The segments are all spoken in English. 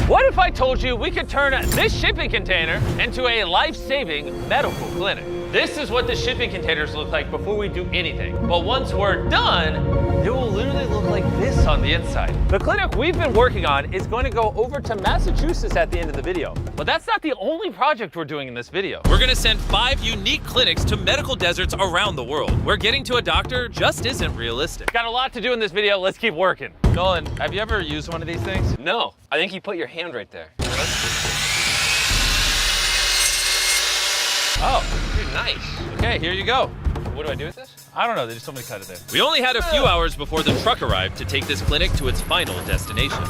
What if I told you we could turn this shipping container into a life-saving medical clinic? This is what the shipping containers look like before we do anything. But once we're done, they will literally look like this on the inside. The clinic we've been working on is going to go over to Massachusetts at the end of the video. But that's not the only project we're doing in this video. We're gonna send 5 unique clinics to medical deserts around the world, where getting to a doctor just isn't realistic. Got a lot to do in this video, let's keep working. Nolan, have you ever used one of these things? No, I think you put your hand right there. Oh, dude, nice. Okay, here you go. What do I do with this? I don't know, they just told me to cut it there. We only had a few hours before the truck arrived to take this clinic to its final destination.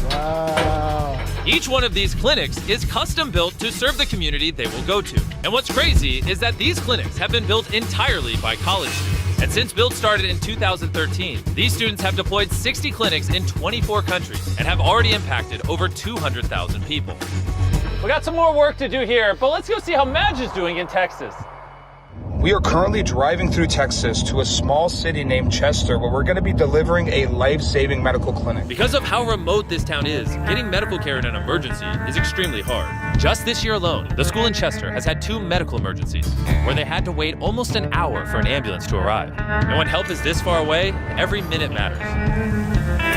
Wow. Each one of these clinics is custom built to serve the community they will go to. And what's crazy is that these clinics have been built entirely by college students. And since build started in 2013, these students have deployed 60 clinics in 24 countries and have already impacted over 200,000 people. We got some more work to do here, but let's go see how Madge is doing in Texas. We are currently driving through Texas to a small city named Chester, where we're going to be delivering a life-saving medical clinic. Because of how remote this town is, getting medical care in an emergency is extremely hard. Just this year alone, the school in Chester has had 2 medical emergencies, where they had to wait almost an hour for an ambulance to arrive. And when help is this far away, every minute matters.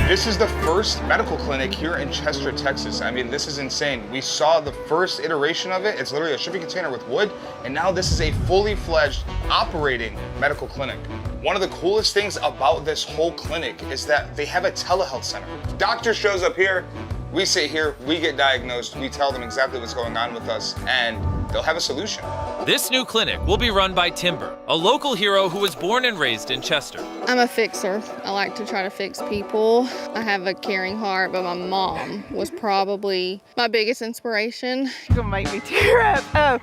This is the first medical clinic here in Chester, Texas. I mean, this is insane. We saw the first iteration of it. It's literally a shipping container with wood, and now this is a fully fledged operating medical clinic. One of the coolest things about this whole clinic is that they have a telehealth center. Doctor shows up here, we sit here, we get diagnosed, we tell them exactly what's going on with us, and they'll have a solution. This new clinic will be run by Timber, a local hero who was born and raised in Chester. I'm a fixer. I like to try to fix people. I have a caring heart, but my mom was probably my biggest inspiration. You're gonna make me tear up. Oh,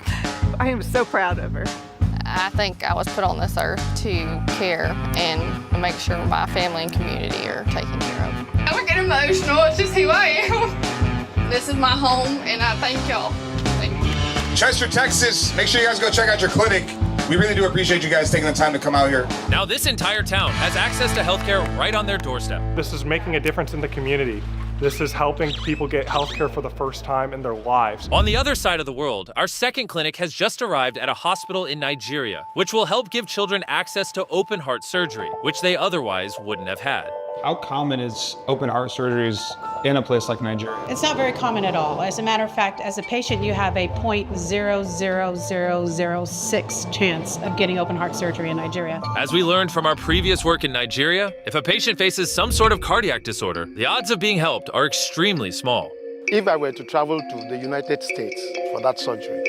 I am so proud of her. I think I was put on this earth to care and make sure my family and community are taken care of. I would get emotional. It's just who I am. This is my home, and I thank y'all. Thank you. Chester, Texas, make sure you guys go check out your clinic. We really do appreciate you guys taking the time to come out here. Now this entire town has access to healthcare right on their doorstep. This is making a difference in the community. This is helping people get healthcare for the first time in their lives. On the other side of the world, our second clinic has just arrived at a hospital in Nigeria, which will help give children access to open heart surgery, which they otherwise wouldn't have had. How common is open heart surgeries in a place like Nigeria? It's not very common at all. As a matter of fact, as a patient, you have a 0.00006 chance of getting open heart surgery in Nigeria. As we learned from our previous work in Nigeria, if a patient faces some sort of cardiac disorder, the odds of being helped are extremely small. If I were to travel to the United States for that surgery,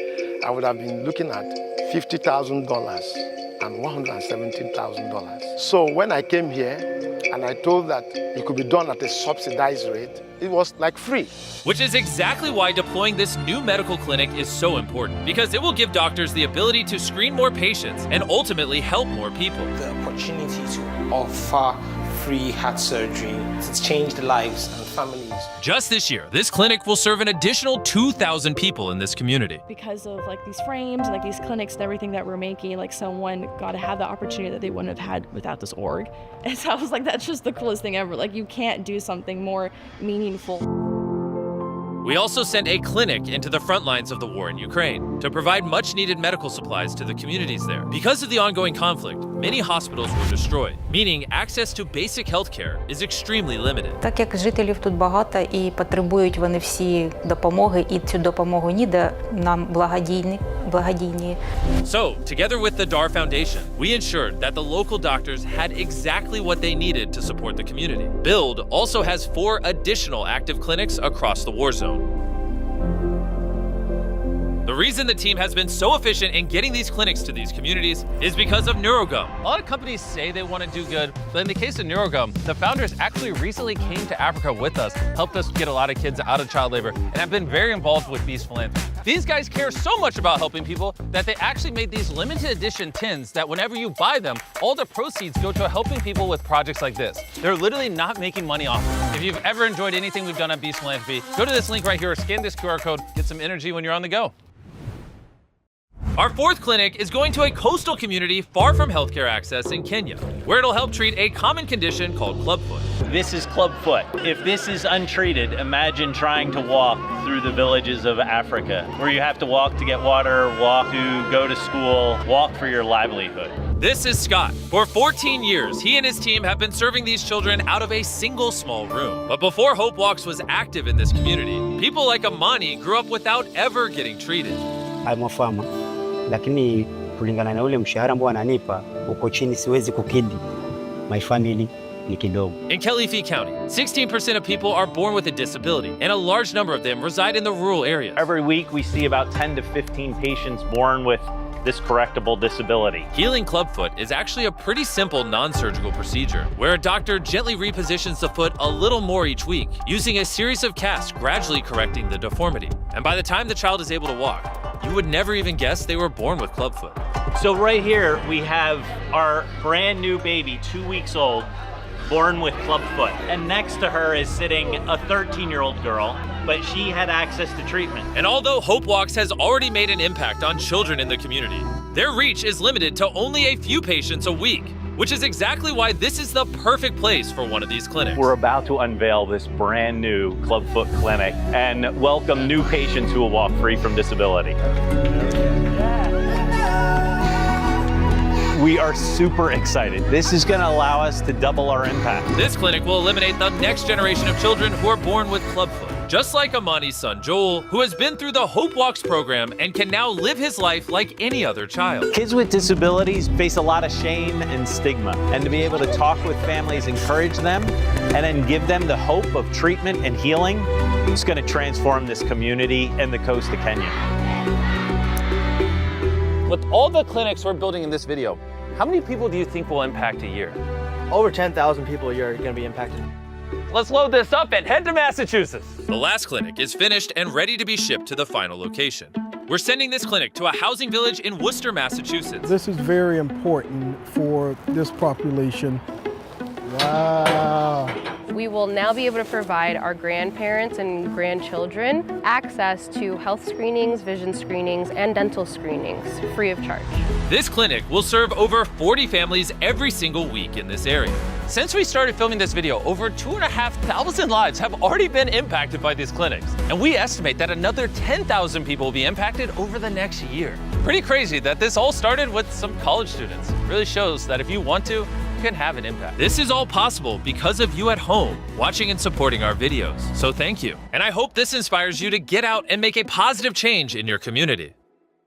I would have been looking at $50,000 and $117,000. So when I came here, and I told that it could be done at a subsidized rate, it was like free. Which is exactly why deploying this new medical clinic is so important, because it will give doctors the ability to screen more patients and ultimately help more people. The opportunity to offer free heart surgery, it's changed lives and families. Just this year, this clinic will serve an additional 2,000 people in this community. Because of like these frames, like these clinics and everything that we're making, like someone got to have the opportunity that they wouldn't have had without this org. And so I was like, that's just the coolest thing ever. Like you can't do something more meaningful. We also sent a clinic into the front lines of the war in Ukraine to provide much-needed medical supplies to the communities there. Because of the ongoing conflict, many hospitals were destroyed, meaning access to basic health care is extremely limited. Так як жителів тут багато і потребують вони всі допомоги, і цю допомогу ніде нам благодійні. So, together with the DAR Foundation, we ensured that the local doctors had exactly what they needed to support the community. BUILD also has 4 additional active clinics across the war zone. The reason the team has been so efficient in getting these clinics to these communities is because of NeuroGum. A lot of companies say they want to do good, but in the case of NeuroGum, the founders actually recently came to Africa with us, helped us get a lot of kids out of child labor, and have been very involved with Beast Philanthropy. These guys care so much about helping people that they actually made these limited edition tins that whenever you buy them, all the proceeds go to helping people with projects like this. They're literally not making money off it. If you've ever enjoyed anything we've done at Beast Philanthropy, go to this link right here or scan this QR code, get some energy when you're on the go. Our fourth clinic is going to a coastal community far from healthcare access in Kenya, where it'll help treat a common condition called clubfoot. This is clubfoot. If this is untreated, imagine trying to walk through the villages of Africa, where you have to walk to get water, walk to go to school, walk for your livelihood. This is Scott. For 14 years, he and his team have been serving these children out of a single small room. But before Hope Walks was active in this community, people like Amani grew up without ever getting treated. I'm a farmer, lakini kulingana na ule mshahara ambao ananipa uko chini, siwezi kukidhi my family ni kidogo. In Kilifi County, 16% of people are born with a disability, and a large number of them reside in the rural areas. Every week we see about 10 to 15 patients born with this correctable disability. Healing clubfoot is actually a pretty simple non-surgical procedure where a doctor gently repositions the foot a little more each week, using a series of casts gradually correcting the deformity. And by the time the child is able to walk, you would never even guess they were born with clubfoot. So right here we have our brand new baby, 2 weeks old, born with clubfoot. And next to her is sitting a 13-year-old girl, but she had access to treatment. And although Hope Walks has already made an impact on children in the community, their reach is limited to only a few patients a week, which is exactly why this is the perfect place for one of these clinics. We're about to unveil this brand new clubfoot clinic and welcome new patients who will walk free from disability. We are super excited. This is going to allow us to double our impact. This clinic will eliminate the next generation of children who are born with clubfoot. Just like Amani's son Joel, who has been through the Hope Walks program and can now live his life like any other child. Kids with disabilities face a lot of shame and stigma, and to be able to talk with families, encourage them, and then give them the hope of treatment and healing, it's going to transform this community and the coast of Kenya. With all the clinics we're building in this video, how many people do you think will impact a year? Over 10,000 people a year are going to be impacted. Let's load this up and head to Massachusetts. The last clinic is finished and ready to be shipped to the final location. We're sending this clinic to a housing village in Worcester, Massachusetts. This is very important for this population. Wow. We will now be able to provide our grandparents and grandchildren access to health screenings, vision screenings, and dental screenings free of charge. This clinic will serve over 40 families every single week in this area. Since we started filming this video, over 2,500 lives have already been impacted by these clinics. And we estimate that another 10,000 people will be impacted over the next year. Pretty crazy that this all started with some college students. It really shows that if you want to, you can have an impact. This is all possible because of you at home, watching and supporting our videos. So thank you. And I hope this inspires you to get out and make a positive change in your community.